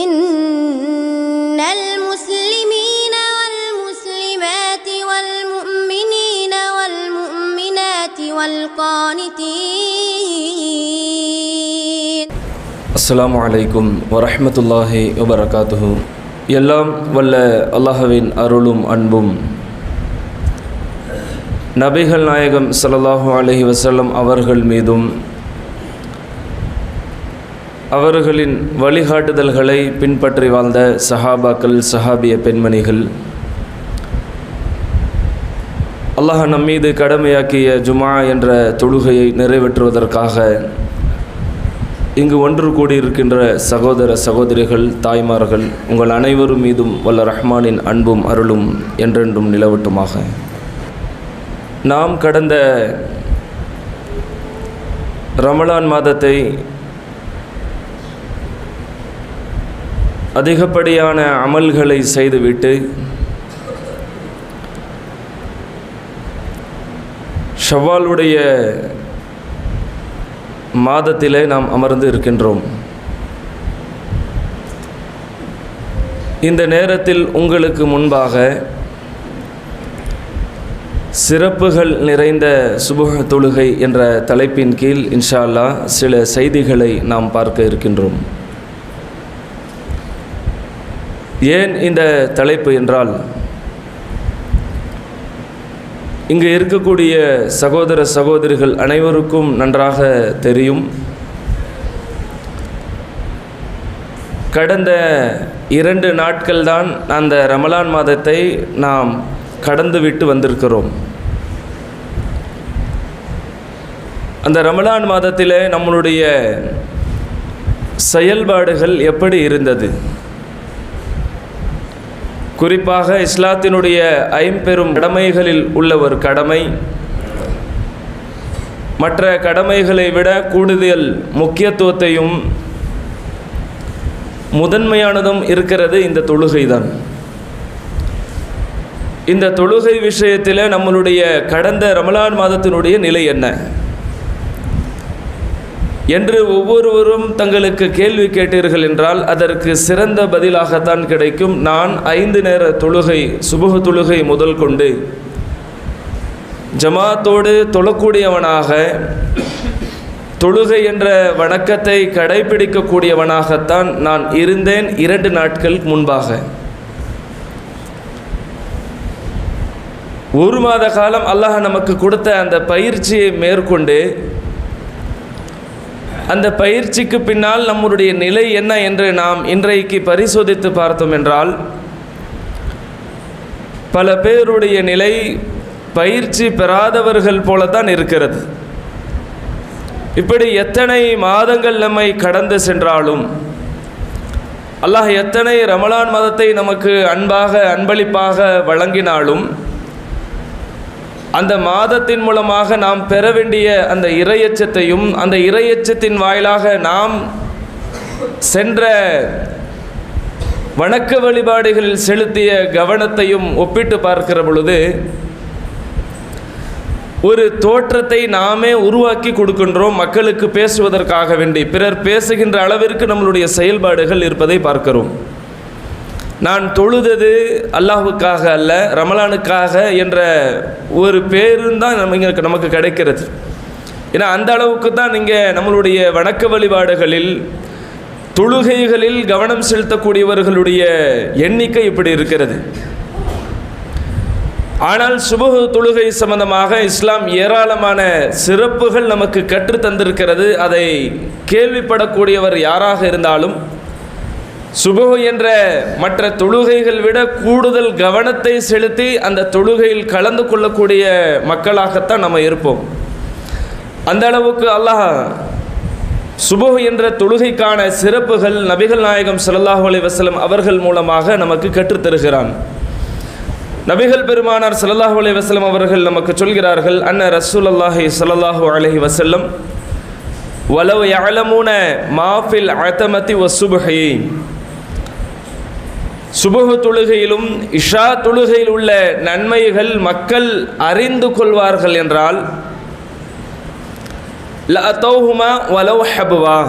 إن المسلمين والمسلمات والمؤمنين والمؤمنات والقانتين. السلام عليكم ورحمة الله وبركاته. எல்லாம் வல்ல அல்லாஹ்வின் அருளும் அன்பும் நபிகள் நாயகம் ஸல்லல்லாஹு அலைஹி வஸல்லம் அவர்கள் மீதும் அவர்களின் வழிகாட்டுதல்களை பின்பற்றி வாழ்ந்த சஹாபாக்கள், சஹாபிய பெண்மணிகள், அல்லாஹ் நம்மீது கடமையாக்கிய ஜுமா என்ற தொழுகையை நிறைவேற்றுவதற்காக இங்கு ஒன்று கூடியிருக்கின்ற சகோதர சகோதரிகள், தாய்மார்கள், உங்கள் அனைவரும் மீதும் வல்ல ரஹ்மானின் அன்பும் அருளும் என்றென்றும் நிலவட்டுமாக. நாம் கடந்த ரமலான் மாதத்தை அதிகப்படியான அமல்களை செய்துவிட்டு ஷவ்வாலுடைய மாதத்திலே நாம் அமர்ந்து இருக்கின்றோம். இந்த நேரத்தில் உங்களுக்கு முன்பாக சிறப்புகள் நிறைந்த சுபஹ் தொழுகை என்ற தலைப்பின் கீழ் இன்ஷா அல்லாஹ் சில செய்திகளை நாம் பார்க்க இருக்கின்றோம். ஏன் இந்த தலைப்பு என்றால், இங்கு இருக்கக்கூடிய சகோதர சகோதரிகள் அனைவருக்கும் நன்றாக தெரியும், கடந்த 2 நாட்கள்தான் அந்த ரமலான் மாதத்தை நாம் கடந்துவிட்டு வந்திருக்கிறோம். அந்த ரமலான் மாதத்தில் நம்மளுடைய செயல்பாடுகள் எப்படி இருந்தது? குறிப்பாக இஸ்லாத்தினுடைய 5 பெரும் கடமைகளில் உள்ள ஒரு கடமை, மற்ற கடமைகளை விட கூடுதல் முக்கியத்துவத்தையும் முதன்மையானதும் இருக்கிறது இந்த தொழுகை தான். இந்த தொழுகை விஷயத்தில் நம்மளுடைய கடந்த ரமலான் மாதத்தினுடைய நிலை என்ன என்று ஒவ்வொருவரும் தங்களுக்கு கேள்வி கேட்டீர்கள் என்றால் அதற்கு சிறந்த பதிலாகத்தான் கிடைக்கும். நான் 5 நேர தொழுகை, சுபஹ் தொழுகை முதல் கொண்டு ஜமாத்தோடு தொழக்கூடியவனாக, தொழுகை என்ற வணக்கத்தை கடைபிடிக்கக்கூடியவனாகத்தான் நான் இருந்தேன் 2 நாட்கள் முன்பாக. 1 மாத காலம் அல்லாஹ் நமக்கு கொடுத்த அந்த பயிற்சியை மேற்கொண்டு அந்த பயிற்சிக்கு பின்னால் நம்முடைய நிலை என்ன என்று நாம் இன்றைக்கு பரிசோதித்து பார்த்தோம் என்றால், பல பேருடைய நிலை பயிற்சி பெறாதவர்கள் போலத்தான் இருக்கிறது. இப்படி எத்தனை மாதங்கள் நம்மை கடந்து சென்றாலும், அல்லாஹ் எத்தனை ரமலான் மாதத்தை நமக்கு அன்பளிப்பாக வழங்கினாலும், அந்த மாதத்தின் மூலமாக நாம் பெற வேண்டிய அந்த இறையச்சத்தையும், அந்த இறையச்சத்தின் வாயிலாக நாம் சென்ற வணக்க வழிபாடுகளில் செலுத்திய கவனத்தையும் ஒப்பிட்டு பார்க்கிற பொழுது ஒரு தோற்றத்தை நாமே உருவாக்கி கொடுக்கின்றோம். மக்களுக்கு பேசுவதற்காக வேண்டி பிறர் பேசுகின்ற அளவிற்கு நம்மளுடைய செயல்பாடுகள் இருப்பதை பார்க்கிறோம். நான் தொழுதது அல்லாஹுக்காக அல்ல, ரமலானுக்காக என்ற ஒரு பேருந்தான் நமக்கு கிடைக்கிறது. ஏன்னா அந்த அளவுக்கு தான் நீங்கள் நம்மளுடைய வணக்க வழிபாடுகளில், தொழுகைகளில் கவனம் செலுத்தக்கூடியவர்களுடைய எண்ணிக்கை இப்படி இருக்கிறது. ஆனால் சுபஹ் தொழுகை சம்பந்தமாக இஸ்லாம் ஏராளமான சிறப்புகள் நமக்கு கற்று தந்திருக்கிறது. அதை கேள்விப்படக்கூடியவர் யாராக இருந்தாலும் சுபஹ் என்ற மற்ற தொழுகைகள் விட கூடுதல் கவனத்தை செலுத்தி அந்த தொழுகையில் கலந்து கொள்ளக்கூடிய மக்களாகத்தான் நம்ம இருப்போம். அந்த அளவுக்கு அல்லாஹ் சுபஹ் என்ற தொழுகைக்கான சிறப்புகள் நபிகள் நாயகம் ஸல்லல்லாஹு அலைஹி வஸல்லம் அவர்கள் மூலமாக நமக்கு கற்றுத்தருகிறான். நபிகள் பெருமானார் ஸல்லல்லாஹு அலைஹி வஸல்லம் அவர்கள் நமக்கு சொல்கிறார்கள், அன்ன ரசூலுல்லாஹி ஸல்லல்லாஹு அலைஹி வஸல்லம் வலவ் யஅலமூன மா ஃபில் அத்தமதி வஸ்ஸுப்ஹி, சுபஹ் தொழுகையிலும் இஷா தொழுகையில் உள்ள நன்மைகள் மக்கள் அறிந்து கொள்வார்கள் என்றால் லஅதௌஹுமா வலவ் ஹப்வா,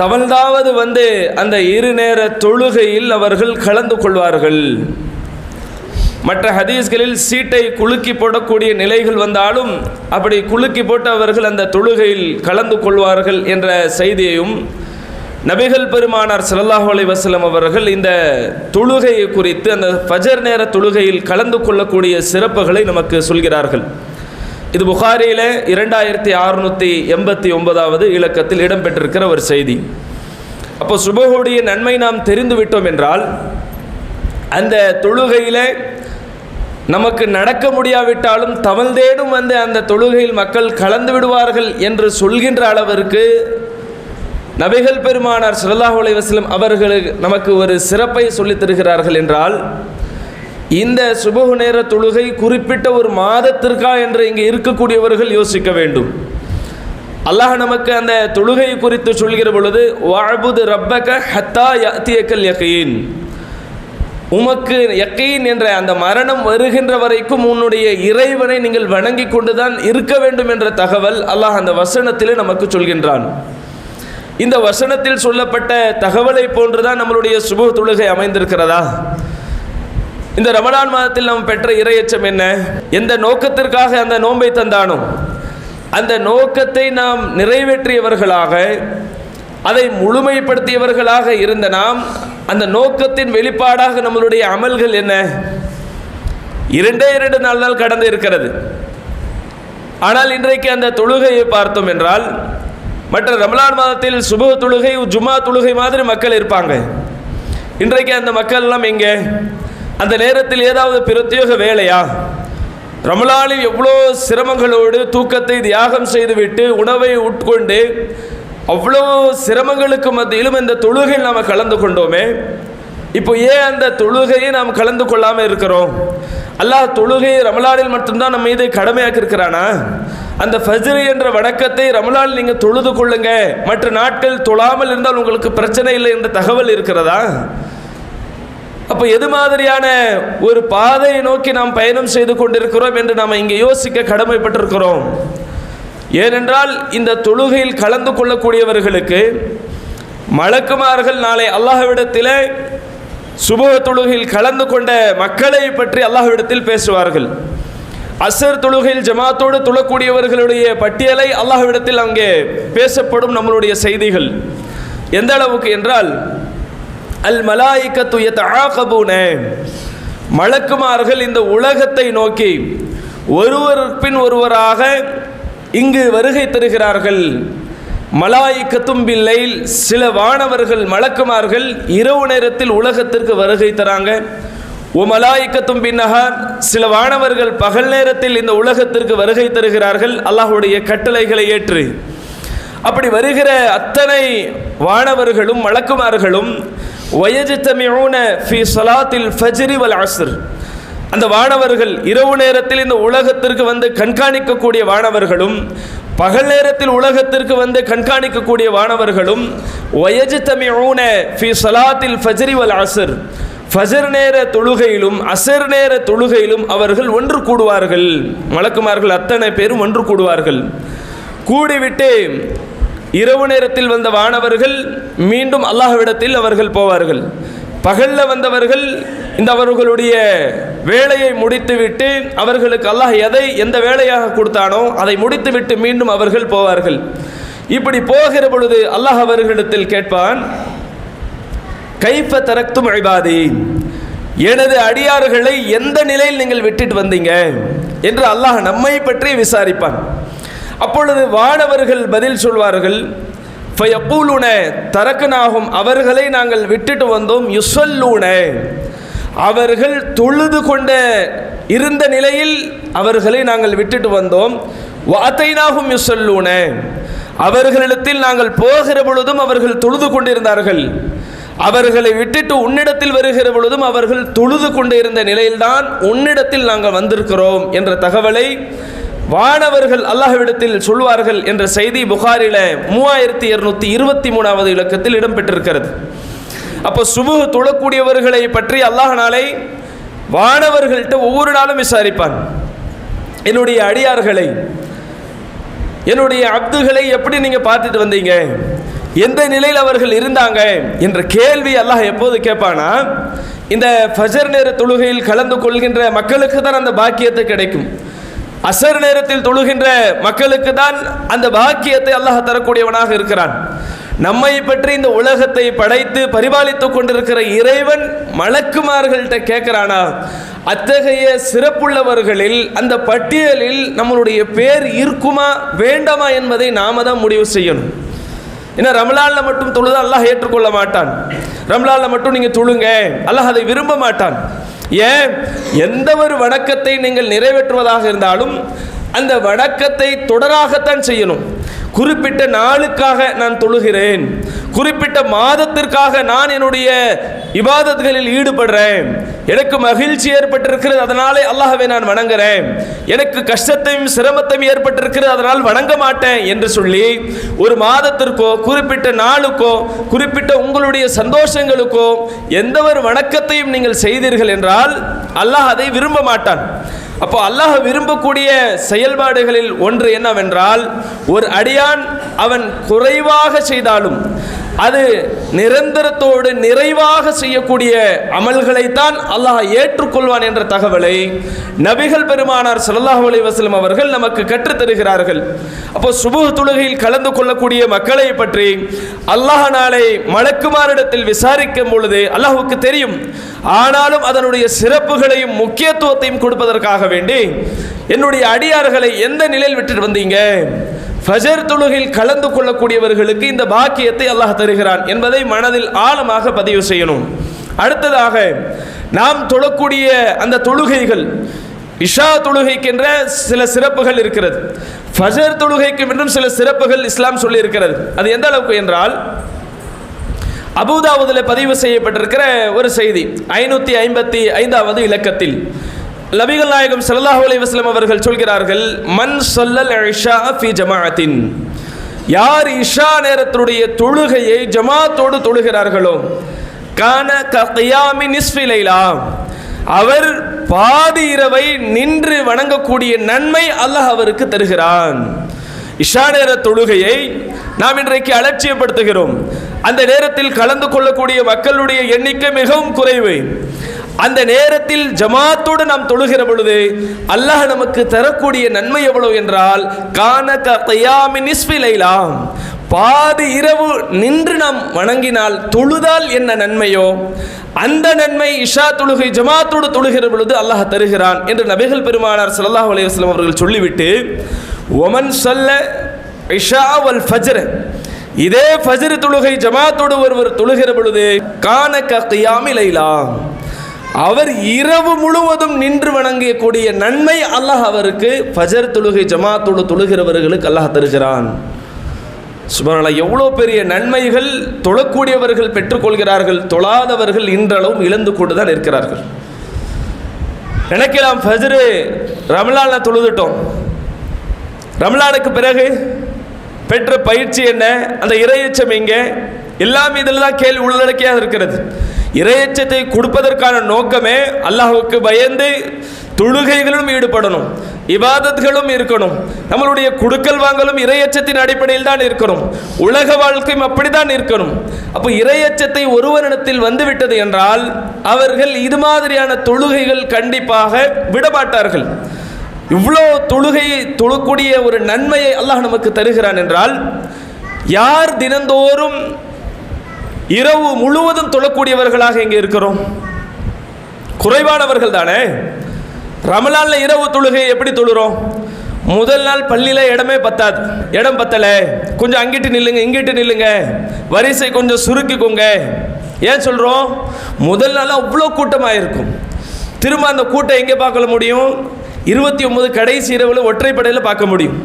தவழ்ந்தாவது வந்து அந்த இரு நேர தொழுகையில் அவர்கள் கலந்து கொள்வார்கள். மற்ற ஹதீஸ்களில் சீட்டை குலுக்கி போடக்கூடிய நிலைகள் வந்தாலும் அப்படி குலுக்கி போட்டு அவர்கள் அந்த தொழுகையில் கலந்து கொள்வார்கள் என்ற செய்தியையும் நபிகள் பெருமானார் ஸல்லல்லாஹு அலைஹி வஸல்லம் அவர்கள் இந்த தொழுகையை குறித்து அந்த ஃபஜர் நேர தொழுகையில் கலந்து கொள்ளக்கூடிய சிறப்புகளை நமக்கு சொல்கிறார்கள். இது புகாரியில் 2689வது இலக்கத்தில் இடம்பெற்றிருக்கிற ஒரு செய்தி. அப்போ சுபஹுடைய நன்மை நாம் தெரிந்து விட்டோம் என்றால் அந்த தொழுகையில் நமக்கு நடக்க முடியாவிட்டாலும் தவழ்ந்தேடும் வந்து அந்த தொழுகையில் மக்கள் கலந்து விடுவார்கள் என்று சொல்கின்ற அளவிற்கு நபிகள் பெருமானார் ஸல்லல்லாஹு அலைஹி வஸல்லம் அவர்களுக்கு நமக்கு ஒரு சிறப்பை சொல்லித் தருகிறார்கள் என்றால் இந்த சுபஹு நேர தொழுகை குறிப்பிட்ட ஒரு மாதத்திற்கா என்று இங்கே இருக்கக்கூடியவர்கள் யோசிக்க வேண்டும். அல்லாஹ் நமக்கு அந்த தொழுகை குறித்து சொல்கிற பொழுது வஅபுது ரப்பக ஹத்தா யஅதியக்கல் யகீன், உமக்கு யகீன் என்ற அந்த மரணம் வருகின்ற வரைக்கும் உன்னுடைய இறைவனை நீங்கள் வணங்கி கொண்டுதான் இருக்க வேண்டும் என்ற தகவல் அல்லாஹ் அந்த வசனத்திலே நமக்கு சொல்கின்றான். இந்த வசனத்தில் சொல்லப்பட்ட தகவலை போன்றுதான் நம்மளுடைய சுபஹ் தொழுகை அமைந்திருக்கிறதா? இந்த ரமலான் மாதத்தில் நாம் பெற்ற இறையச்சம் என்ன? எந்த நோக்கத்திற்காக அந்த நோன்பை தந்தானோ அந்த நோக்கத்தை நாம் நிறைவேற்றியவர்களாக, அதை முழுமைப்படுத்தியவர்களாக இருந்த நாம் அந்த நோக்கத்தின் வெளிப்பாடாக நம்மளுடைய அமல்கள் என்ன? 2 நாள் கடந்து இருக்கிறது. ஆனால் இன்றைக்கு அந்த தொழுகையை பார்த்தோம் என்றால் மற்ற ரமலான் மாதத்தில் சுபஹ் தொழுகை ஜும்மா தொழுகை மாதிரி மக்கள் இருப்பாங்க. இன்றைக்கு அந்த மக்கள் எல்லாம் எங்கே? அந்த நேரத்தில் ஏதாவது பிரத்யேக வேலையா? ரமலானில் எவ்வளோ சிரமங்களோடு தூக்கத்தை தியாகம் செய்துவிட்டு உணவை உட்கொண்டு அவ்வளோ சிரமங்களுக்கு மத்தியிலும் இந்த தொழுகையில் நாம் கலந்து கொண்டோமே, இப்போ ஏன் அந்த தொழுகையை நாம் கலந்து கொள்ளாமல் இருக்கிறோம்? அல்லாஹ் தொழுகையை ரமலானில் மட்டும்தான் நம்ம மீது கடமையாக்கி இருக்கிறானா? அந்த ஃபஜ்ர் என்ற வணக்கத்தை ரமலானில் நீங்கள் தொழுது கொள்ளுங்க, மற்ற நாட்கள் தொழாமல் இருந்தால் உங்களுக்கு பிரச்சனை இல்லை என்ற தகவல் இருக்கிறதா? அப்போ எது மாதிரியான ஒரு பாதையை நோக்கி நாம் பயணம் செய்து கொண்டிருக்கிறோம் என்று நாம் இங்கே யோசிக்க கடமைப்பட்டிருக்கிறோம். ஏனென்றால் இந்த தொழுகையில் கலந்து கொள்ளக்கூடியவர்களுக்கு மலக்குமார்கள் நாளை அல்லாஹ்விடத்தில் சுபஹ் தொழுகையில் கலந்து கொண்ட மக்களை பற்றி அல்லாஹ்விடத்தில் பேசுவார்கள். அஸ்ர் தொழுகையில் ஜமாத்தோடு தொழக்கூடியவர்களுடைய பட்டியலை அல்லாஹ்விடத்தில் அங்கே பேசப்படும் நம்மளுடைய செய்திகள். எந்த அளவுக்கு என்றால் அல் மலாயிகத்து யதஆகபூன, மலக்குமார்கள் இந்த உலகத்தை நோக்கி ஒருவர் பின் ஒருவராக இங்கு வருகை தருகிறார்கள். மலாயிகத்தும் பில்லைல், சில வானவர்கள் மலக்குமார்கள் இரவு நேரத்தில் உலகத்திற்கு வருகை தராங்க. ஓ மலாயிகத்தும் பின்னஹார், சில வானவர்கள் பகல் நேரத்தில் இந்த உலகத்திற்கு வருகை தருகிறார்கள் அல்லாஹ்வுடைய கட்டளைகளை ஏற்று. அப்படி வருகிற அத்தனை வானவர்களும் மலக்குமார்களும் வயஜ்தமிஊன ஃபீ ஸலாத்தில் ஃபஜ்ரி வல் அஸ்ர், அந்த வானவர்கள் இரவு நேரத்தில் இந்த உலகத்திற்கு வந்து கண்காணிக்கக்கூடிய வானவர்களும் பகல் நேரத்தில் உலகத்திற்கு வந்து கண்காணிக்கக்கூடிய வானவர்களும் வயஜ்தமிஊன ஃபீ ஸலாத்தில் ஃபஜ்ரி வல் அஸ்ர், ஃபஜர் நேர தொழுகையிலும் அசர் நேர தொழுகையிலும் அவர்கள் ஒன்று கூடுவார்கள். மலக்குமார்கள் அத்தனை பேரும் ஒன்று கூடுவார்கள். கூடிவிட்டு இரவு நேரத்தில் வந்த வானவர்கள் மீண்டும் அல்லாஹ்விடத்தில் அவர்கள் போவார்கள். பகலில் வந்தவர்கள் இந்த அவர்களுடைய வேலையை முடித்துவிட்டு அவர்களுக்கு அல்லாஹ் எந்த வேலையாக கொடுத்தானோ அதை முடித்துவிட்டு மீண்டும் அவர்கள் போவார்கள். இப்படி போகிற பொழுது அல்லாஹ் அவர்களிடத்தில் கேட்பான், கைஃப தரக்தும் இபாதி, எனது அடியார்களை எந்த நிலையில் நீங்கள் விட்டுட்டு வந்தீங்க என்று அல்லாஹ் நம்மை பற்றி விசாரிப்பான். அப்பொழுது வானவர்கள் பதில் சொல்வார்கள், ஃபயக்கூலுன தரக்குனாகும், அவர்களை நாங்கள் விட்டுட்டு வந்தோம். யுஸல்லூன, அவர்கள் தொழுது கொண்ட இருந்த நிலையில் அவர்களை நாங்கள் விட்டுட்டு வந்தோம். வஅதைனாஹும் யுஸல்லூன, அவர்களிடத்தில் நாங்கள் போகிற பொழுதும் அவர்கள் தொழுது கொண்டிருந்தார்கள். அவர்களை விட்டுட்டு உன்னிடத்தில் வருகிற பொழுதும் அவர்கள் தொழுது கொண்டு இருந்த நிலையில்தான் உன்னிடத்தில் நாங்கள் வந்திருக்கிறோம் என்ற தகவலை வானவர்கள் அல்லாஹ்விடத்தில் சொல்வார்கள் என்ற செய்தி புகாரில 3223வது இலக்கத்தில் இடம்பெற்றிருக்கிறது. அப்போ சுபஹ் தொழக்கூடியவர்களை பற்றி அல்லாஹ் நாளை வானவர்கள்ட்ட ஒவ்வொரு நாளும் விசாரிப்பான். என்னுடைய அடியார்களை, என்னுடைய அப்துகளை எப்படி நீங்கள் பார்த்துட்டு வந்தீங்க? எந்த நிலையில் அவர்கள் இருந்தாங்க என்ற கேள்வி அல்லாஹ் எப்போது கேட்பானா, இந்த ஃபஜர் நேர தொழுகையில் கலந்து கொள்கின்ற மக்களுக்கு தான் அந்த பாக்கியத்தை கிடைக்கும். அசர் நேரத்தில் தொழுகின்ற மக்களுக்கு தான் அந்த பாக்கியத்தை அல்லாஹ் தரக்கூடியவனாக இருக்கிறான். நம்மை பற்றி இந்த உலகத்தை படைத்து பரிபாலித்துக் கொண்டிருக்கிற இறைவன் மலக்குமார்கள்ட்ட கேட்கிறானா, அத்தகைய சிறப்புள்ளவர்களில் அந்த பட்டியலில் நம்மளுடைய பேர் இருக்குமா வேண்டாமா என்பதை நாம தான் முடிவு செய்யணும். ஏன்னா ரமலானில் மட்டும் தொழுது அல்லாஹ் ஏற்றுக்கொள்ள மாட்டான். ரமலானில் மட்டும் நீங்கள் தொழுங்க, அல்லாஹ் அதை விரும்ப மாட்டான். ஏன்? எந்த ஒரு வணக்கத்தை நீங்கள் நிறைவேற்றுவதாக இருந்தாலும் அந்த வணக்கத்தை தொடராகத்தான் செய்யணும். குறிப்பிட்ட நாளுக்காக நான் தொழுகிறேன், குறிப்பிட்ட மாதத்திற்காக நான் என்னுடைய இபாதத்துகளில் ஈடுபடுறேன், எனக்கு மகிழ்ச்சி ஏற்பட்டிருக்கிறது அதனாலே அல்லாஹ்வை நான் வணங்குறேன், எனக்கு கஷ்டத்தையும் சிரமத்தையும் ஏற்பட்டிருக்கிறது அதனால் வணங்க மாட்டேன் என்று சொல்லி ஒரு மாதத்திற்கோ குறிப்பிட்ட நாளுக்கோ குறிப்பிட்ட உங்களுடைய சந்தோஷங்களுக்கோ எந்த ஒரு வணக்கத்தையும் நீங்கள் செய்தீர்கள் என்றால் அல்லாஹ் அதை விரும்ப மாட்டான். அப்போ அல்லாஹ் விரும்பக்கூடிய செயல்பாடுகளில் ஒன்று என்னவென்றால், ஒரு அடியான் அவன் குறைவாக செய்தாலும் அது நிரந்தரத்தோடு நிறைவாக செய்யக்கூடிய அமல்களைத்தான் அல்லாஹ் ஏற்றுக்கொள்வான் என்ற தகவலை நபிகள் பெருமானார் ஸல்லல்லாஹு அலைஹி வஸல்லம் அவர்கள் நமக்கு கற்றுத் தருகிறார்கள். அப்போ சுபுஹ் தொழுகையில் கலந்து கொள்ளக்கூடிய மக்களை பற்றி அல்லாஹ் நாளை மலக்குமாரிடத்தில் விசாரிக்கும் பொழுது அல்லாஹ்வுக்கு தெரியும். ஆனாலும் அதனுடைய சிறப்புகளையும் முக்கியத்துவத்தையும் கொடுப்பதற்காக வேண்டி என்னுடைய அடியார்களை எந்த நிலையில் விட்டுட்டு வந்தீங்க, ஃபஜர் தொழுகையில் கலந்து கொள்ளக்கூடியவர்களுக்கு இந்த பாக்கியத்தை அல்லாஹ் தருகிறான் என்பதை மனதில் ஆழமாக பதிவு செய்யணும். அடுத்ததாக நாம் தொழக்கூடிய அந்த தொழுகைகள், இஷா தொழுகைக்கென்ற சில சிறப்புகள் இருக்கிறது, ஃபஜர் தொழுகைக்கு என்றும் சில சிறப்புகள் இஸ்லாம் சொல்லி இருக்கிறது. அது எந்த அளவுக்கு என்றால், அபூதாவுதில் பதிவு செய்யப்பட்டிருக்கிற ஒரு செய்தி 555வது இலக்கத்தில் நபிகள் நாயகம் ஸல்லல்லாஹு அலைஹி வஸல்லம் அவர்கள் சொல்கிறார்கள், மன் ஸல்லல் இஷா ஃபி ஜமாஅத்தின், யார் இஷா நேரத்துடைய தொழுகையை ஜமாத்தோடு தொழுகிறார்களோ, கான ககியாமி நிஸ்ஃபி லைலா, அவர் பாதி இரவை நின்று வணங்கக்கூடிய நன்மை அல்லாஹ் அவருக்கு தருகிறான். இஷா நேர தொழுகையை நாம் இன்றைக்கு அலட்சியப்படுத்துகிறோம். அந்த நேரத்தில் கலந்து கொள்ளக்கூடிய மக்களுடைய எண்ணிக்கை மிகவும் குறைவு. அந்த நேரத்தில் ஜமாத்தோடு நாம் தொழுகிற பொழுது அல்லாஹ் நமக்கு தரக்கூடிய நன்மை எவ்வளவு என்றால், கானக கியாமி நிஸ்ஃபி லைலா, பாதி இரவு நின்று நாம் வணங்கினால் தொழுதால் என்ன நன்மையோ அந்த நன்மை இஷா தொழுகை ஜமாத்தோடு தொழுகிற பொழுது அல்லாஹ் தருகிறான் என்று நபிகள் பெருமானார் ஸல்லல்லாஹு அலைஹி வஸல்லம் அவர்கள் சொல்லிவிட்டு, ஒமன் ஸல்ல இஷா வல் ஃபஜ்ர், இதே ஃபஜ்ர் தொழுகை ஜமாத்தோடு ஒருவர் தொழுகிற பொழுது கானக கியாமி லைலா, அவர் இரவு முழுவதும் நின்று வணங்கக்கூடிய நன்மை அல்லாஹ் அவருக்கு ஃபஜர் தொழுகை ஜமாத்தோடு தொழுகிறவர்களுக்கு அல்லாஹ் தருகிறான். சுப்ஹானல்லாஹ், எவ்வளோ பெரிய நன்மைகள் தொழக்கூடியவர்கள் பெற்றுக்கொள்கிறார்கள், தொழாதவர்கள் இன்றளவும் இழந்து கொண்டு தான் இருக்கிறார்கள். நினைக்கலாம் ஃபஜ்ரு ரமலானில் தொழுதுட்டோம், ரமலானுக்கு பிறகு பெற்ற பயிற்சி என்ன, அந்த இறையச்சம் எங்கே, எல்லாம் இதில் தான் கேள்வி உள்ளடக்கியாக இருக்கிறது. இறையச்சத்தை கொடுப்பதற்கான நோக்கமே அல்லாஹ்வுக்கு பயந்து தொழுகைகளும் ஈடுபடணும், இபாதத்களும் இருக்கணும், நம்மளுடைய குடுக்கல் வாங்கலும் இறையச்சத்தின் அடிப்படையில் தான் இருக்கணும், உலக வாழ்க்கையும் அப்படித்தான் இருக்கணும். அப்போ இறையச்சத்தை ஒருவரிடத்தில் வந்துவிட்டது என்றால் அவர்கள் இது மாதிரியான தொழுகைகள் கண்டிப்பாக விடமாட்டார்கள். இவ்வளோ தொழுகையை தொழக்கூடிய ஒரு நன்மையை அல்லாஹ் நமக்கு தருகிறான் என்றால், யார் தினந்தோறும் இரவு முழுவதும் தொழக்கூடியவர்களாக இங்கே இருக்கிறோம்? குறைவானவர்கள் தானே. ரமலான்ல இரவு தொழுகை எப்படி தொழுறோம்? முதல் நாள் பள்ளியில் இடமே பத்தாது, இடம் பத்தலை, கொஞ்சம் அங்கிட்டு நில்லுங்க இங்கிட்டு நில்லுங்க, வரிசை கொஞ்சம் சுருக்கிக்கோங்க. ஏன் சொல்கிறோம்? முதல் நாள் அவ்வளோ கூட்டமாக இருக்கும். திரும்ப அந்த கூட்டம் எங்கே பார்க்க முடியும்? 29 கடைசி இரவில் ஒற்றைப்படையில் பார்க்க முடியும்.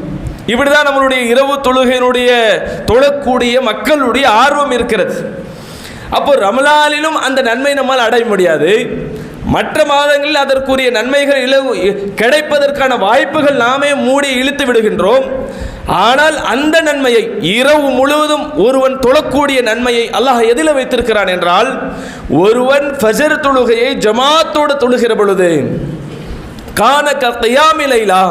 இப்படி தான் நம்மளுடைய இரவு தொழுகையினுடைய தொழக்கூடிய மக்களுடைய ஆர்வம் இருக்கிறது. அப்போ ரமலானிலும் அந்த நன்மை நம்மால் அடைய முடியாது, மற்ற மாதங்களில் அதற்குரிய நன்மைகள் கிடைப்பதற்கான வாய்ப்புகள் நாமே மூடி இழுத்து விடுகின்றோம். ஆனால் அந்த நன்மையை, இரவு முழுவதும் ஒருவன் தொழக்கூடிய நன்மையை அல்லாஹ் எதில் வைத்திருக்கிறான் என்றால், ஒருவன் ஃபஜர் தொழுகையை ஜமாத்தோடு தொழுகிற பொழுது கான கியாமி லைலா,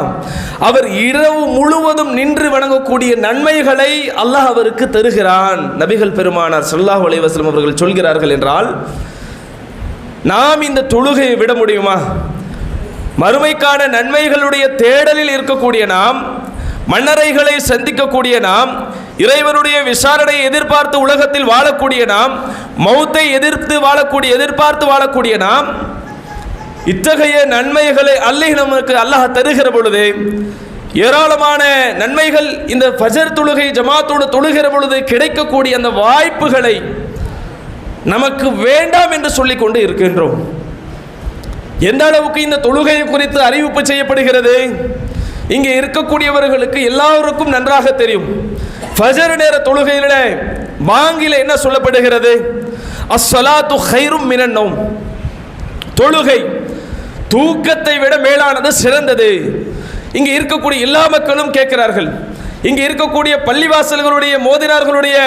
அவர் இரவு முழுவதும் நின்று வணங்கக்கூடிய நன்மைகளை அல்லாஹ் அவருக்கு தருகிறான். நபிகள் பெருமானார் ஸல்லல்லாஹு அலைஹி வஸல்லம் அவர்கள் சொல்கிறார்கள் என்றால், நாம் இந்த தொழுகையை விட முடியுமா? மறுமைக்கான நன்மைகளுடைய தேடலில் இருக்கக்கூடிய நாம், மன்னரைகளை சந்திக்கக்கூடிய நாம், இறைவனுடைய விசாரணையை எதிர்பார்த்து உலகத்தில் வாழக்கூடிய நாம், மௌத்தை எதிர்பார்த்து வாழக்கூடிய நாம், இத்தகைய நன்மைகளை அல்லாஹ் தருகிற பொழுது, ஏராளமான நன்மைகள் இந்த ஃபஜர் தொழுகை ஜமாத்தோடு தொழுகிற பொழுது கிடைக்கக்கூடிய அந்த வாய்ப்புகளை நமக்கு வேண்டாம் என்று சொல்லிக் கொண்டு இருக்கின்றோம். எந்த அளவுக்கு இந்த தொழுகை குறித்து அறிவிப்பு செய்யப்படுகிறது? இங்கே இருக்கக்கூடியவர்களுக்கு எல்லாருக்கும் நன்றாக தெரியும். ஃபஜர் நேர தொழுகையில பாங்கில என்ன சொல்லப்படுகிறது? அஸ்ஸலாத்து கைரும் மினன் நௌம், தொழுகை தூக்கத்தை விட மேலானது, சிறந்தது. இங்கே இருக்கக்கூடிய எல்லா மக்களும் கேட்கிறார்கள். இங்கே இருக்கக்கூடிய பள்ளிவாசல்களுடைய மோதினார்களுடைய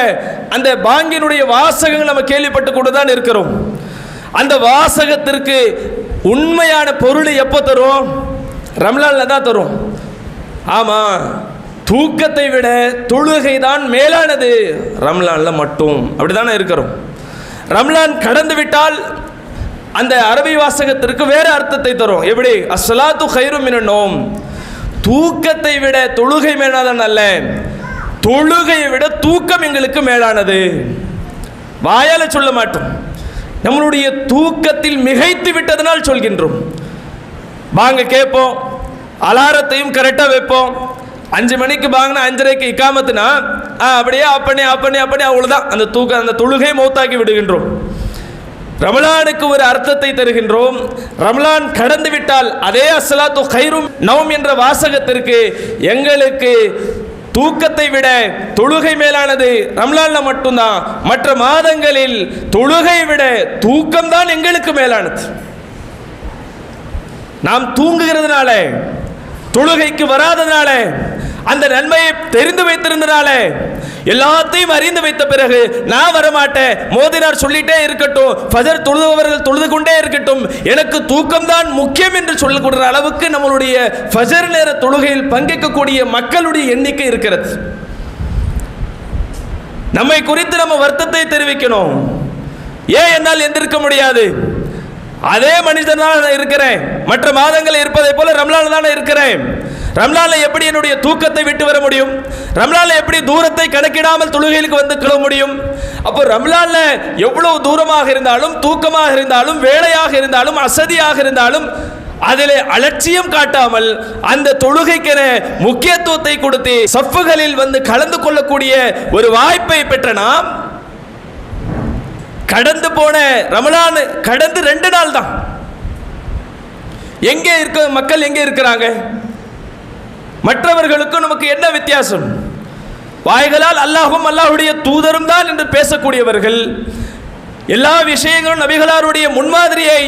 அந்த பாங்கினுடைய வாசகங்கள் நம்ம கேள்விப்பட்டு கொண்டு தான் இருக்கிறோம். அந்த வாசகத்திற்கு உண்மையான பொருளை எப்போ தரும்? ரம்லான்ல தான் தரும். ஆமாம், தூக்கத்தை விட தொழுகை தான் மேலானது, ரம்லான்ல மட்டும். அப்படித்தானே இருக்கிறோம். ரம்லான் கடந்து விட்டால் அந்த அரபி வாசகத்திற்கு வேற அர்த்தத்தை தரும். எப்படி? அஸ்ஸலாத்து கைரும் மினன் நௌம், தூக்கத்தை விட தொழுகை மேலானது அல்ல, தொழுகையை விட தூக்கம் எங்களுக்கு மேலானது. வாயால சொல்ல மாட்டோம், நம்மளுடைய தூக்கத்தில் மிகைத்து விட்டதனால் சொல்கின்றோம். வாங்க கேட்போம், அலாரத்தையும் கரெக்டாக வைப்போம். 5 மணிக்கு வாங்கினா 5:30க்கு இக்காமத்துனா அப்படியே அப்பனே அவ்வளோதான், அந்த தொழுகை மௌத்தாக்கி விடுகின்றோம். ரமலானுக்கு ஒரு அர்த்தத்தை தருகின்றோம். ரமலான் கடந்து விட்டால் அதே அஸ்ஸலாத்து கைரும் நௌம் என்ற வாசகத்திற்கு எங்களுக்கு தூக்கத்தை விட தொழுகை மேலானது ரம்லான்ல மட்டும்தான், மற்ற மாதங்களில் தொழுகை விட தூக்கம் தான் எங்களுக்கு மேலானது. நாம் தூங்குகிறதுனால, தொழுகைக்கு வராதனால, அந்த நன்மையை தெரிந்து வைத்திருந்தனால, எல்லாத்தையும் அறிந்து வைத்த பிறகு நான் வரமாட்டேன், மோதினார் சொல்லிட்டே இருக்கட்டும், ஃபஜர் தொழுதவர்கள் தொழுது கொண்டே இருக்கட்டும், எனக்கு தூக்கம் தான் முக்கியம் என்று சொல்லக்கூடிய அளவுக்கு நம்மளுடைய ஃபஜர் நேர தொழுகையில் பங்கேற்கக்கூடிய மக்களுடைய எண்ணிக்கை இருக்கிறது. நம்மை குறித்து நம்ம வருத்தத்தை தெரிவிக்கணும். ஏன் என்னால் எந்திருக்க முடியாது? அதே மனிதனாக நான் இருக்கிறேன், மற்ற மாதங்கள் இருப்பதை போல ரம்லான் தானே இருக்கிறேன். ரம்லான்ல எப்படி என்னுடைய தூக்கத்தை விட்டு வர முடியும்? ரம்லான்ல எப்படி தூரத்தை கணக்கிடாமல் தொழுகைகளுக்கு வந்து கிளம்ப முடியும்? அப்போ ரம்லான்ல எவ்வளவு தூரமாக இருந்தாலும், தூக்கமாக இருந்தாலும், வேலையாக இருந்தாலும், அசதியாக இருந்தாலும் அதிலே அலட்சியம் காட்டாமல் அந்த தொழுகைக்கென முக்கியத்துவத்தை கொடுத்து சஃப்புகளில் வந்து கலந்து கொள்ளக்கூடிய ஒரு வாய்ப்பை பெற்ற நாம், கடந்து போன ரமலான் கடந்து 2 நாள் தான். எங்கே இருக்க மக்கள் எங்கே இருக்கிறாங்க? மற்றவர்களுக்கும் நமக்கு என்ன வித்தியாசம்? வாய்களால் அல்லாஹும் அல்லாஹுடைய தூதரும் தான் என்று பேசக்கூடியவர்கள், எல்லா விஷயங்களும் நபிகளாருடைய முன்மாதிரியை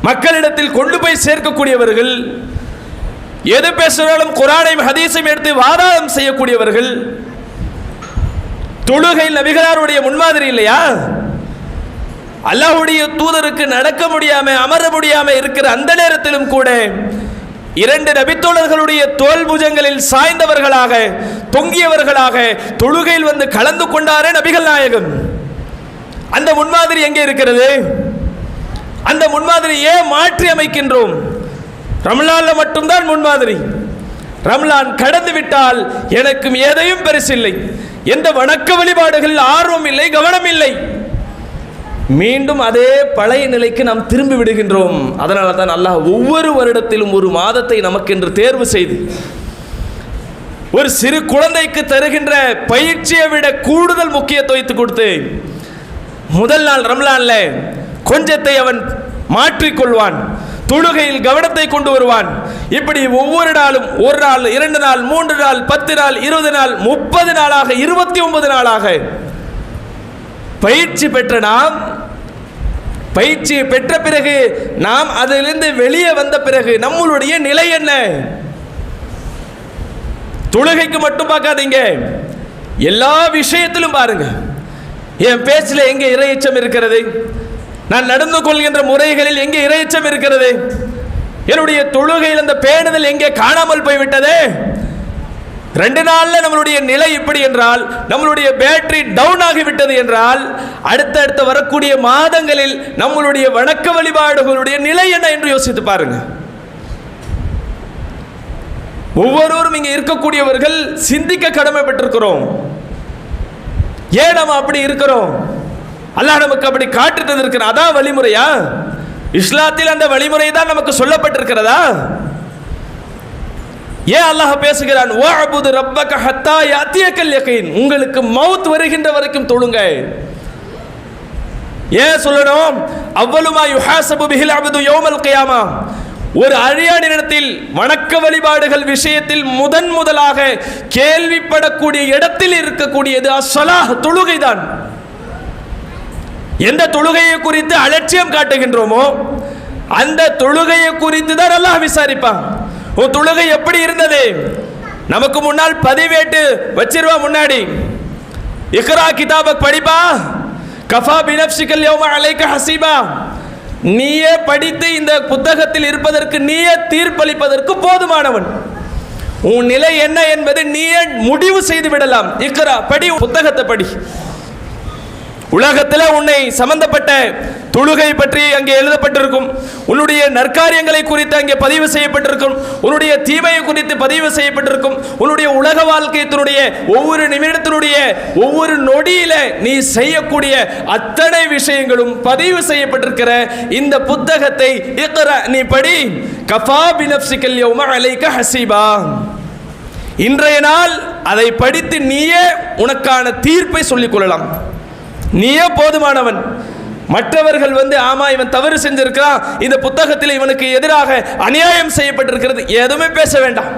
மக்களிடத்தில் கொண்டு போய் சேர்க்கக்கூடியவர்கள், எது பேசினாலும் குர்ஆனையும் ஹதீஸையும் எடுத்து வாதாடம் செய்யக்கூடியவர்கள், தொழுகை நபிகளாருடைய முன்மாதிரி இல்லையா? அல்லாஹ்வுடைய தூதருக்கு நடக்க முடியாம, அமர முடியாம இருக்கிற அந்த நேரத்திலும் கூட 2 நபித்தோழர்களுடைய தோல் புஜங்களில் சாய்ந்தவர்களாக, தொங்கியவர்களாக தொழுகையில் வந்து கலந்து கொண்டாரே நபிகள் நாயகம். அந்த முன்மாதிரி எங்கே இருக்கிறது? அந்த முன்மாதிரி ஏன் மாற்றி அமைக்கின்றோம்? ரமலான்ல மட்டும்தான் முன்மாதிரி. ரமலான் கடந்து விட்டால் எனக்கும் எதையும் பெருசில்லை, எந்த வணக்க வழிபாடுகளில் ஆர்வம் இல்லை, கவனம் இல்லை. மீண்டும் அதே பழைய நிலைக்கு நாம் திரும்பி விடுகின்றோம். அதனால தான் அல்லாஹ் ஒவ்வொரு வருடத்திலும் ஒரு மாதத்தை நமக்கென்று தேர்வு செய்து, ஒரு சிறு குழந்தைக்கு தருகின்ற பயிற்சியை விட கூடுதல் முக்கியத்துவத்தை கொடுத்து, முதல் நாள் ரம்லான்ல கொஞ்சத்தை அவன் மாற்றிக்கொள்வான், தொழுகையில் கவனத்தை கொண்டு வருவான். இப்படி ஒவ்வொரு நாளும் 1 நாள், 2 நாள், 3 நாள், 10 நாள், 20 நாள், 30 நாளாக, 29 நாளாக பயிற்சி பெற்ற நாம், பயிற்சியை பெற்ற பிறகு நாம் அதிலிருந்து வெளியே வந்த பிறகு நம்மளுடைய நிலை என்ன? தொழுகைக்கு மட்டும் பார்க்காதீங்க, எல்லா விஷயத்திலும் பாருங்க. என் பேச்சில் எங்கே இறையச்சம் இருக்கிறது? நான் நடந்து கொள்கின்ற முறைகளில் எங்கே இறையச்சம் இருக்கிறது? என்னுடைய தொழுகையில் அந்த பேணுதல் எங்கே காணாமல் போய்விட்டதே. 2 நாள்ல நம்மளுடைய நிலை இப்படி என்றால், நம்மளுடைய பேட்டரி டவுன் ஆகிவிட்டது என்றால், அடுத்தடுத்த வரக்கூடிய மாதங்களில் நம்மளுடைய வணக்க வழிபாடுகளுடைய நிலை என்ன என்று யோசித்து பாருங்க. ஒவ்வொருவரும் இங்கே இருக்கக்கூடியவர்கள் சிந்திக்க கடமைப்பட்டிருக்கிறோம். ஏன் நம்ம அப்படி இருக்கிறோம்? அல்லாஹ் நமக்கு அப்படி காட்டி தந்திருக்கிறான். அதான் வழிமுறையா? இஸ்லாத்தில் அந்த வழிமுறை தான் நமக்கு சொல்லப்பட்டிருக்கிறதா? ஏன் அல்லாஹ் பேசுகிறான், வஅபுது ரப்பக ஹத்தா யாத்தியக்கல் யகீன், உங்களுக்கு மவுத் வருகின்ற வரைக்கும் தொழுங்க. ஏன் சொல்லணும்? அவ்வலுமா யுஹாசபு பிஹில் அப்து யௌமல் கியாமா, ஒரு அழியானிடத்தில் வணக்க வழிபாடுகள் விஷயத்தில் முதலாக கேள்விப்படக்கூடிய இடத்தில் இருக்கக்கூடியது அஸ்ஸலாஹ், தொழுகைதான். எந்த தொழுகையை குறித்து அலட்சியம் காட்டுகின்றோமோ அந்த தொழுகையை குறித்து தான் அல்லாஹ் விசாரிப்பான். உன் தொழுகை எப்படி இருந்தது? நமக்கு முன்னால் பதிவேட்டு வச்சிருவா, முன்னாடி இக்ரா கிதாபக் படிப்பா, கஃபா பினப்சிகல் யௌம அலைக ஹஸீபா, நீயே படித்து இந்த புத்தகத்தில் இருப்பதற்கு, நீயே தீர்ப்பளிப்பதற்கு போதுமானவன். உன் நிலை என்ன என்பது நீயே முடிவு செய்து விடலாம். இக்ரா, படி, புத்தகத்தை படி. உலகத்தில் உன்னை சம்பந்தப்பட்ட தொழுகை பற்றி அங்கே எழுதப்பட்டிருக்கும், உன்னுடைய நற்காரியங்களை குறித்து அங்கே பதிவு செய்யப்பட்டிருக்கும், உன்னுடைய தீமையை குறித்து பதிவு செய்யப்பட்டிருக்கும், உன்னுடைய உலக வாழ்க்கையினுடைய ஒவ்வொரு நிமிடத்தினுடைய ஒவ்வொரு நொடியில நீ செய்யக்கூடிய அத்தனை விஷயங்களும் பதிவு செய்யப்பட்டிருக்கிற இந்த புத்தகத்தை இக்ரா, நீ படி. கஃபா பினப்சிகல் யௌம அலைக ஹஸீபா, இன்றைய நாள் அதை படித்து நீயே உனக்கான தீர்ப்பை சொல்லிக் கொள்ளலாம். நீயே போதுமானவன். மற்றவர்கள் ஆமா இவன் தவறு செஞ்சிருக்கிறான், இந்த புத்தகத்தில் இவனுக்கு எதிராக அநியாயம் செய்யப்பட்டிருக்கிறது, எதுவுமே பேச வேண்டாம்.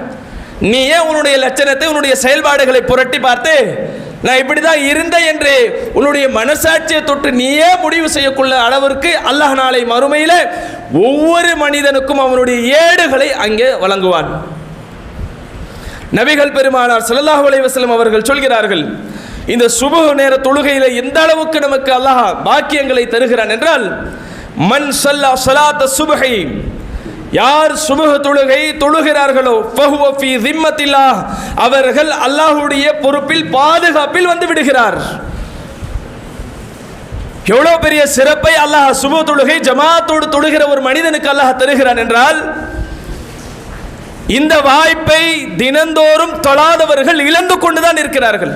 நீயே உன்னுடைய லட்சணத்தை, உன்னுடைய செயல்பாடுகளை புரட்டி பார்த்து நான் இப்படிதான் இருந்தேன் என்று உன்னுடைய மனசாட்சியை தொட்டு நீயே முடிவு செய்யக்குள்ள அளவிற்கு அல்லாஹ் நாளை மறுமையில ஒவ்வொரு மனிதனுக்கும் அவனுடைய ஏடுகளை அங்கே வழங்குவான். நபிகள் பெருமானார் ஸல்லல்லாஹு அலைஹி வஸல்லம் அவர்கள் சொல்கிறார்கள், இந்த சுபஹ் நேர தொழுகையில எந்த அளவுக்கு நமக்கு அல்லாஹ் பாக்கியங்களை தருகிறான் என்றால், மன் ஸல்லா ஸலாத்த சுப்ஹி, யார் சுபஹ் தொழுகை தொழுகிறார்களோ, ஃபஹுவ ஃபீ ஸிம்மத்தில்லாஹ், அவர்கள் அல்லாஹ்வுடைய பொறுப்பில், பாதுகாப்பில் வந்து விடுகிறார். எவ்வளவு பெரிய சிறப்பை அல்லாஹ் சுபஹ் தொழுகை ஜமாத்தோடு தொழுகிற ஒரு மனிதனுக்கு அல்லாஹ் தருகிறான் என்றால், இந்த வாய்ப்பை தினந்தோறும் தொழாதவர்கள் இழந்து கொண்டுதான் இருக்கிறார்கள்.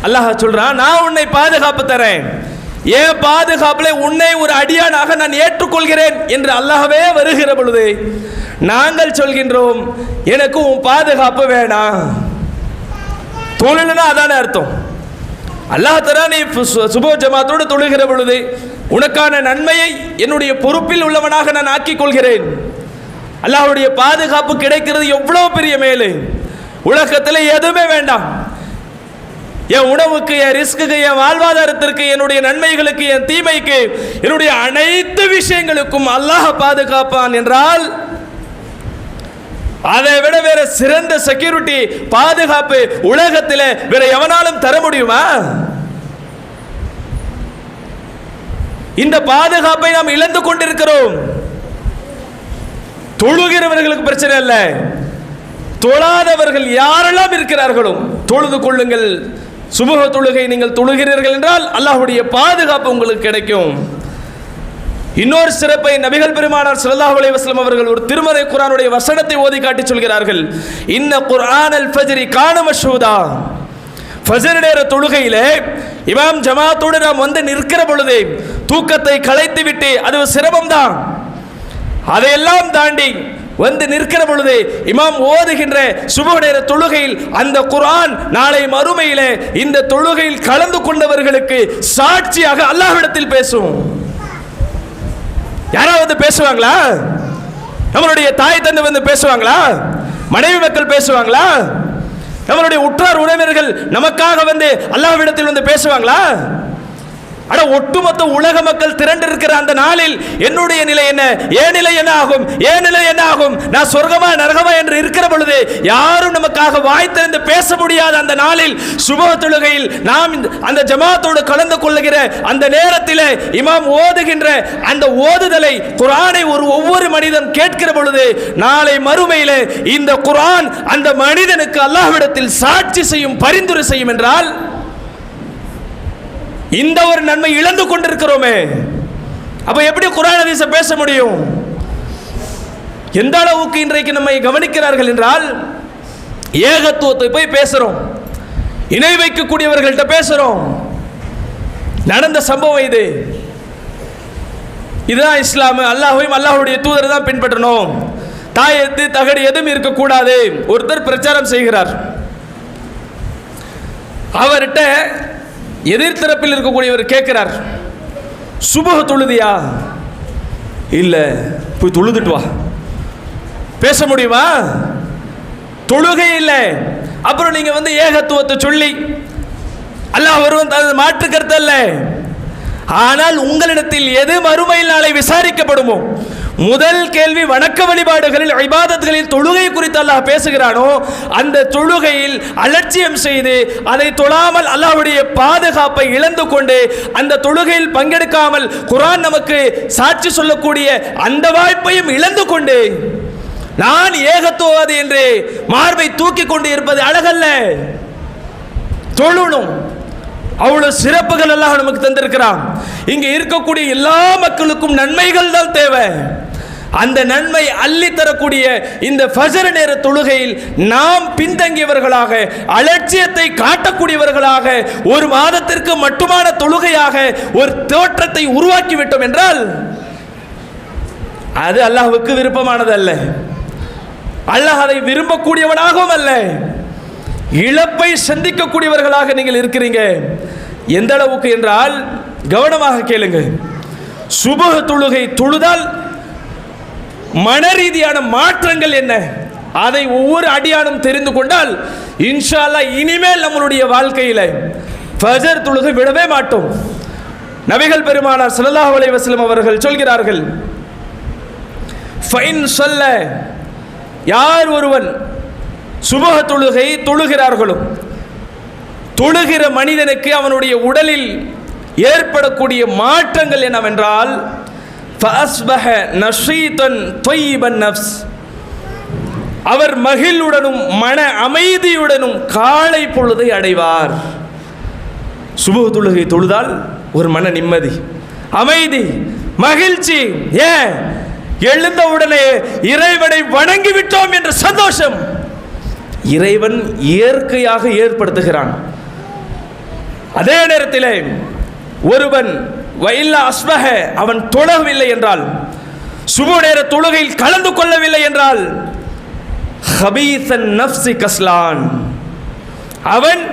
அல்லாஹ் சொல்றான், நான் உன்னை பாதுகாப்பு தரேன், ஏன் பாதுகாப்புல உன்னை ஒரு அடியானாக நான் ஏற்றுக்கொள்கிறேன் என்று அல்லாஹ்வே வருகிற பொழுது நாங்கள் சொல்கின்றோம், எனக்கு உன் பாதுகாப்பு வேணாம். தொழுனா அதான அர்த்தம். அல்லாஹ் தரா, நீ சுபஹ் ஜமாத்தோடு தொழுகிற பொழுது உனக்கான நன்மையை என்னுடைய பொறுப்பில் உள்ளவனாக நான் ஆக்கிக் கொள்கிறேன். அல்லாஹ்வுடைய பாதுகாப்பு கிடைக்கிறது எவ்வளவு பெரிய மேலு. உலகத்தில் எதுவுமே வேண்டாம். என் உணவுக்கு, என் ரிஸ்க்கு, என் வாழ்வாதாரத்திற்கு, என்னுடைய நன்மைகளுக்கு, என் தீமைக்கு, என்னுடைய அனைத்து விஷயங்களுக்கும் அல்லாஹ் பாதுகாப்பான் என்றால், அதை விட வேற சிறந்த செக்யூரிட்டி, பாதுகாப்பு உலகத்தில் வேற எவனாலும் தர முடியுமா? இந்த பாதுகாப்பை நாம் இழந்து கொண்டிருக்கிறோம். தொழுகிறவர்களுக்கு பிரச்சனை இல்ல, தொழாதவர்கள் யாரெல்லாம் இருக்கிறார்களோ தொழுது கொள்ளுங்கள். சுபஹ் தொழுகை நீங்கள் தொழுகிறீர்கள் என்றால் அல்லாஹ்வுடைய பாதுகாப்பு உங்களுக்கு கிடைக்கும். இன்னொரு சிறப்பை நபிகள் பெருமானார் ஸல்லல்லாஹு அலைஹி வஸல்லம் அவர்கள் ஒரு திருமறை குர்ஆனுடைய வசனத்தை ஓதி காட்டி சொல்கிறார்கள், இன்ன குர்ஆனல் ஃபஜ்ரி கான மஷ்ஹூதா, ஃபஜ்ர் நேர தொழுகையிலே இமாம் ஜமாத்தோடு நாம் வந்து நிற்கிற பொழுது தூக்கத்தை கலைத்து விட்டு, அது சிரமம் தான், அதையெல்லாம் தாண்டி வந்து நிற்கிற பொழுது இமாம் ஓதுகின்ற சுபஹ் நேர தொழுகையில் அந்த குர்ஆன் நாளை மறுமையிலே இந்த தொழுகையில் கலந்து கொண்டவர்களுக்கு சாட்சியாக அல்லாஹ்விடத்தில் பேசும். யாராவது பேசுவாங்களா? நம்மளுடைய தாய் தந்தை வந்து பேசுவாங்களா? மனைவி மக்கள் பேசுவாங்களா? நம்மளுடைய உற்றார் உறவினர்கள் நமக்காக வந்து அல்லாஹ்விடத்தில் வந்து பேசுவாங்களா? ஆனா ஒட்டுமொத்த உலக மக்கள் திரண்டு இருக்கிற அந்த நாளில் என்னுடைய நிலை என்ன, ஏன் நிலை என்ன ஆகும், ஏன் நிலை என்ன ஆகும், நான் சொர்க்கமா நரகமா என்று இருக்கிற பொழுது யாரும் நமக்காக வாய் திறந்து பேச முடியாத அந்த நாளில் சுபஹ் தொழுகையில் நாம் அந்த ஜமாத்தோடு கலந்து கொள்ளுகிற அந்த நேரத்தில் இமாம் ஓதுகின்ற அந்த ஓதுதலை குர்ஆனை ஒவ்வொரு மனிதன் கேட்கிற பொழுது நாளை மறுமையில இந்த குர்ஆன் அந்த மனிதனுக்கு அல்லாஹ்விடத்தில் சாட்சி செய்யும், பரிந்துரை செய்யும் என்றால் இந்த ஒரு நன்மை இழந்து கொண்டிருக்கிறோமே. அப்ப எப்படி குர்ஆன் ஹதீஸை பேச முடியும்? எந்த அளவுக்கு இன்றைக்கு நம்மை கவனிக்கிறார்கள் என்றால், ஏகத்துவத்தை போய் பேசுறோம், இணை வைக்கக்கூடியவர்கள்ட்ட பேசுறோம். நடந்த சம்பவம் இது. இதுதான் இஸ்லாம். அல்லாஹ்வையும் அல்லாஹ்வுடைய தூதரை தான் பின்பற்றணும், தாயத்து தகடு எதுவும் இருக்கக்கூடாது. ஒருத்தர் பிரச்சாரம் செய்கிறார். அவர்கிட்ட எதிர்த்தரப்பில் இருக்கக்கூடியவர் கேட்கிறார், சுபஹ் தொழுதியா? இல்ல. போய் தொழுதுட்டு வா. பேச முடியுமா? தொழுகை இல்லை. அப்புறம் நீங்க ஏகத்துவத்தை சொல்லி அல்லாஹ் ஒருவன் மாற்று கருத்து அல்ல. ஆனால் உங்களிடத்தில் எது மறுமையில் நாளை விசாரிக்கப்படுமோ, முதல் கேள்வி வணக்க வழிபாடுகளில் இபாதத்களில் தொழுகை குறித்து அல்லாஹ் பேசுகிறானோ, அந்த தொழுகையில் அலட்சியம் செய்து அதை தொழாமல் அல்லாஹ்வுடைய பாதுகாப்பை இழந்து கொண்டு அந்த தொழுகையில் பங்கெடுக்காமல் குர்ஆன் நமக்கு சாட்சி சொல்லக்கூடிய அந்த வாய்ப்பையும் இழந்து கொண்டு நான் ஏகத்துவவாதி என்று மார்பை தூக்கி கொண்டு இருப்பது அழகல்ல. தொழணும். அவ்வளவு சிறப்புகள் அல்லாஹ் நமக்கு தந்திருக்கிறான். இங்கே இருக்கக்கூடிய எல்லா மக்களுக்கும் நன்மைகள் தான் தேவை. அந்த நன்மை அள்ளி தரக்கூடிய இந்த ஃபஜர் நேர தொழுகையில் நாம் பின்தங்கியவர்களாக, அலட்சியத்தை காட்டக்கூடியவர்களாக, ஒரு மாதத்திற்கு மட்டுமான தொழுகையாக ஒரு தோற்றத்தை உருவாக்கிவிட்டோம் என்றால் அது அல்லாஹ்வுக்கு விருப்பமானது அல்ல. அல்லாஹ் அதை விரும்பக்கூடியவனாகவும் அல்ல. இழப்பை சந்திக்கக்கூடியவர்களாக நீங்கள் இருக்கிறீங்க. எந்த அளவுக்கு என்றால் கவனமாக கேளுங்க. சுபஹ் தொழுகை தொழுதால் மன ரீதியான மாற்றங்கள் என்ன, அதை ஒவ்வொரு அடியானும் தெரிந்து கொண்டால் இன்ஷா அல்லாஹ் இனிமேல் நம்மளுடைய வாழ்க்கையில் ஃபஜர் தொழுகை விடவே மாட்டோம். நபிகள் பெருமானார் ஸல்லல்லாஹு அலைஹி வஸல்லம் அவர்கள் சொல்கிறார்கள், ஃபைன் சொல்ல, யார் ஒருவன் சுபஹ் தொழுகை தொழுகிறார்களோ, தொழுகிற மனிதனுக்கு அவனுடைய உடலில் ஏற்படக்கூடிய மாற்றங்கள் என்னவென்றால், ஃபஅஸ்பஹ நஷீதன் தொய்யிபன் நஃப்ஸ், அவர் மகிழ்வுடனும் மன அமைதியுடனும் காலை பொழுதை அடைவார். சுபஹ் தொழுகை தொழுதால் ஒரு மன நிம்மதி, அமைதி, மகிழ்ச்சி. ஏன்? எழுந்த உடனே இறைவனை வணங்கி விட்டோம் என்ற சந்தோஷம் இறைவன் இயற்கையாக ஏற்படுத்துகிறான். அதே நேரத்தில் ஒருவன் வயில்லா அஸ்பஹ, அவன் தொழவில்லை என்றால், சுபஹ் நேர தொழுகையில் கலந்து கொள்ளவில்லை என்றால், ஹபீசன் நஃப்ஸி கஸ்லான், அவன்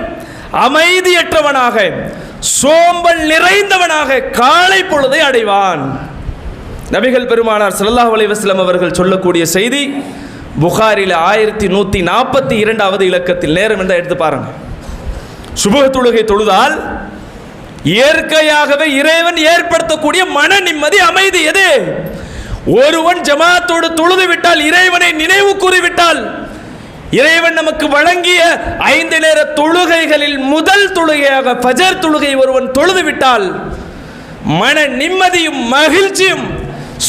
அமைதியற்றவனாக, சோம்பல் நிறைந்தவனாக காலை பொழுதை அடைவான். நபிகள் பெருமானார் ஸல்லல்லாஹு அலைஹி வஸல்லம் அவர்கள் சொல்லக்கூடிய செய்தி புகாரில் 1142வது இலக்கத்தில். நேரம் இருந்தால் எடுத்து பாருங்க. சுபஹ் தொழுகை தொழுதால் இயற்கையாகவே இறைவன் ஏற்படுத்தக்கூடிய மன நிம்மதி, அமைதி எது? ஒருவன் ஜமாத்தோடு தொழுது விட்டால், இறைவனை நினைவு கூறிவிட்டால், இறைவன் நமக்கு வழங்கிய 5 நேர தொழுகைகளில் முதல் தொழுகையாக ஃபஜர் தொழுகை ஒருவன் தொழுது விட்டால், மன நிம்மதியும் மகிழ்ச்சியும்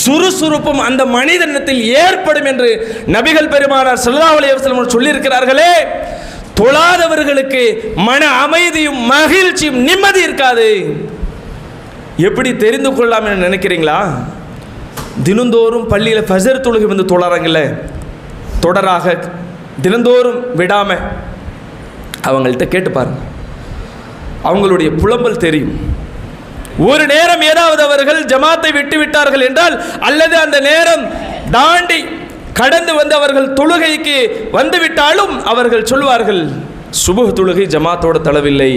சுறுசுறுப்பும் அந்த மனிதனத்தில் ஏற்படும் என்று நபிகள் பெருமானார் ஸல்லல்லாஹு அலைஹி வஸல்லம் சொல்லியிருக்கிறார்களே. தொழாதவர்களுக்கு மன அமைதியும் மகிழ்ச்சியும் நிம்மதி இருக்காது. எப்படி தெரிந்து கொள்ளலாம் என்று நினைக்கிறீங்களா? தினந்தோறும் பள்ளியில் ஃபஜர் தொழுகை தொழறாங்கல்ல, தொடராக தினந்தோறும் விடாம, அவங்கள்ட்ட கேட்டு பாருங்க, அவங்களுடைய புலம்பல் தெரியும். ஒரு நேரம் ஏதாவது அவர்கள் ஜமாத்தை விட்டு விட்டார்கள் என்றால், அல்லது அந்த நேரம் தாண்டி கடந்து வந்து அவர்கள் தொழுகைக்கு வந்துவிட்டாலும் அவர்கள் சொல்வார்கள், சுபஹ் தொழுகை ஜமாத்தோட தளவில்லை,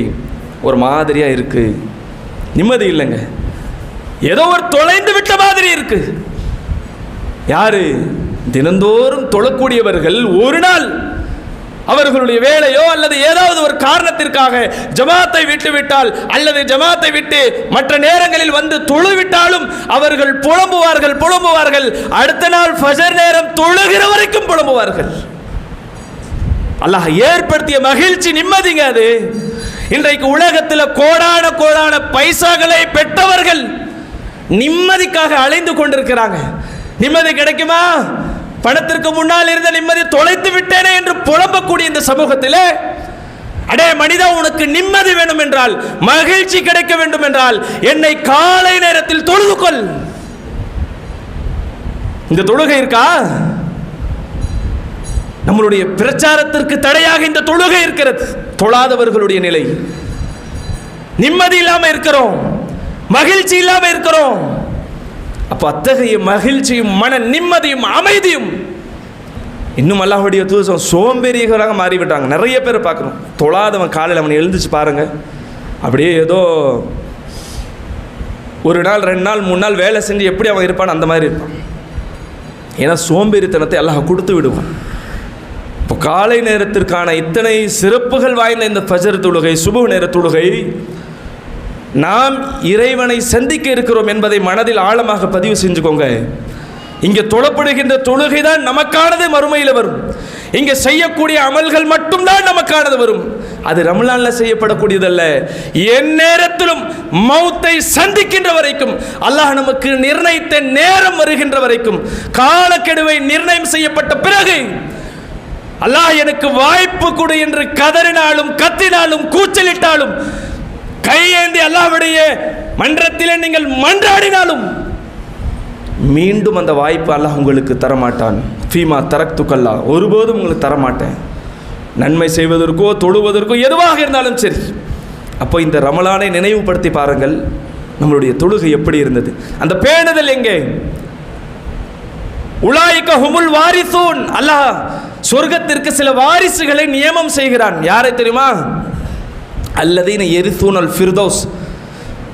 ஒரு மாதிரியா இருக்கு, நிம்மதி இல்லைங்க, ஏதோ ஒரு தொலைந்து விட்ட மாதிரி இருக்கு. யாரு? தினந்தோறும் தொழக்கூடியவர்கள் ஒரு நாள் அவர்களுடைய வேலையோ அல்லது ஏதாவது ஒரு காரணத்திற்காக ஜமாத்தை விட்டுவிட்டால் அல்லது ஜமாத்தை விட்டு மற்ற நேரங்களில் வந்து தொழுவிட்டாலும் அவர்கள் புலம்புவார்கள். அடுத்த நாள் ஃபஜர் நேரம் தொழுகிற வரைக்கும் புலம்புவார்கள். அல்லாஹ் ஏற்படுத்திய மகிழ்ச்சி, நிம்மதிங்க அது. இன்றைக்கு உலகத்தில் கோடான பைசாக்களை பெற்றவர்கள் நிம்மதிக்காக அலைந்து கொண்டிருக்கிறாங்க. நிம்மதி கிடைக்குமா? பணத்திற்கு முன்னால் இருந்த நிம்மதி தொலைத்து விட்டேனே என்று புலம்பக்கூடிய இந்த சமூகத்தில், அடே மனிதா, உனக்கு நிம்மதி வேணும் என்றால், மகிழ்ச்சி கிடைக்க வேண்டும் என்றால் என்னை காலை நேரத்தில் தொழுது கொள். இந்த தொழுகை இருக்கா? நம்மளுடைய பிரச்சாரத்திற்கு தடையாக இந்த தொழுகை இருக்கிறது. தொழாதவர்களுடைய நிலை, நிம்மதி இல்லாம இருக்கிறோம், மகிழ்ச்சி இல்லாம இருக்கிறோம். அப்ப அத்தகைய மகிழ்ச்சியும் மன நிம்மதியும் அமைதியும் இன்னும் அல்லாஹ்வுடைய தூதர் சோம்பேறிகளாக மாறிவிட்டாங்க. நிறைய பேர் பார்க்குறோம். தொழாதவன் காலையில் அவன் எழுந்துச்சு பாருங்க, அப்படியே ஏதோ ஒரு நாள் 2 நாள் 3 நாள் வேலை செஞ்சு எப்படி அவன் இருப்பான் அந்த மாதிரி இருப்பான். ஏன்னா சோம்பேறித்தனத்தை அல்லாஹ் கொடுத்து விடுவான். இப்போ காலை நேரத்திற்கான இத்தனை சிறப்புகள் வாய்ந்த இந்த ஃபஜர் தொழுகை, சுபஹ் நேர தொழுகை, நாம் இறைவனை சந்திக்க இருக்கிறோம் என்பதை மனதில் ஆழமாக பதிவு செஞ்சுக்கோங்க. இங்கே தொழப்படுகின்ற தொழுகை தான் நமக்கானது, மறுமையில் வரும். இங்கே செய்யக்கூடிய அமல்கள் மட்டும்தான் நமக்கானது வரும். அது ரமலான்ல செய்யப்படக்கூடியதல்ல. என் நேரத்திலும் மௌத்தை சந்திக்கின்ற வரைக்கும், அல்லாஹ் நமக்கு நிர்ணயித்த நேரம் வருகின்ற வரைக்கும், காலக்கெடுவை நிர்ணயம் செய்யப்பட்ட பிறகு அல்லாஹ் எனக்கு வாய்ப்பு கொடு என்று கதறினாலும் கத்தினாலும் கூச்சலிட்டாலும் கையேந்தி அல்லாஹ்வுடைய மன்றத்திலே நீங்கள் மன்றாடினாலும் மீண்டும் அந்த வாய்ப்பு அல்லாஹ் உங்களுக்கு தரமாட்டான். ஃபீமா தரக்துக்கல்லா, ஒருபோதும் உங்களுக்கு தரமாட்டேன். நன்மை செய்வதற்கோ தொழுவதற்கோ எதுவாக இருந்தாலும் சரி. அப்போ இந்த ரமலானை நினைவுபடுத்தி பாருங்கள், நம்மளுடைய தொழுகை எப்படி இருந்தது, அந்த பேணுதல் எங்கே? உலாயிக ஹுமுல் வாரிசூன், அல்லாஹ் சொர்க்கத்திற்கு சில வாரிசுகளை நியமனம் செய்கிறான். யாரை தெரியுமா? அல்லதீன யரிசூனல் ஃபிர்தௌஸ்,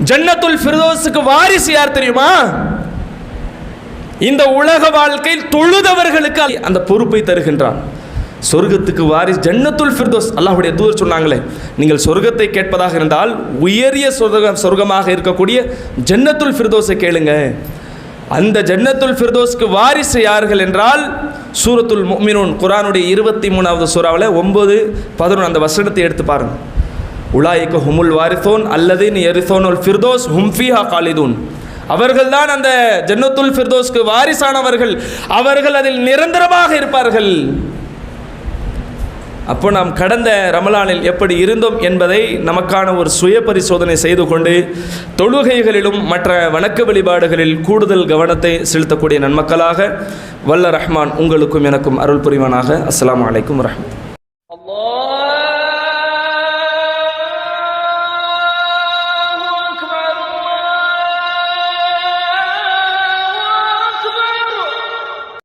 ஜன்னத்துல் ஃபிர்தௌஸுக்கு வாரிசு யார் தெரியுமா? இந்த உலக வாழ்க்கையில் தொழுதவர்களுக்கு அந்த பொறுப்பை தருகின்றான். சொர்க்கத்துக்கு வாரிசு ஜன்னத்துல் ஃபிர்தௌஸ். அல்லாஹ்வுடைய தூதர் சொன்னாங்களே, நீங்கள் சொர்க்கத்தை கேட்பதாக இருந்தால் உயரிய சொர்க்கமாக இருக்கக்கூடிய ஜன்னத்துல் ஃபிர்தௌஸை கேளுங்க. அந்த ஜன்னத்துல் ஃபிர்தௌஸ்க்கு வாரிசு யார்கள் என்றால், சூரத்துல் முஃமினூன், குர்ஆனுடைய 23வது சூராவில் 9, 11 அந்த வசனத்தை எடுத்து பாருங்க. உலாயிக ஹுமுல் வாரிசூன் அல்லதீன யரிசூனுல் ஃபிர்தௌஸ் ஹும் ஃபீஹா காலிதூன். அவர்கள்தான் அந்த ஜன்னத்துல் ஃபிர்தௌஸ்க்கு வாரிசானவர்கள், அவர்கள் அதில் நிரந்தரமாக இருப்பார்கள். அப்போ நாம் கடந்த ரமலானில் எப்படி இருந்தோம் என்பதை நமக்கான ஒரு சுய பரிசோதனை செய்து கொண்டு தொழுகைகளிலும் மற்ற வணக்க வழிபாடுகளில் கூடுதல் கவனத்தை செலுத்தக்கூடிய நன்மக்களாக வல்ல ரஹ்மான் உங்களுக்கும் எனக்கும் அருள் புரிவானாக. அஸ்ஸலாமு அலைக்கும் வரஹ்மத்துல்லாஹி.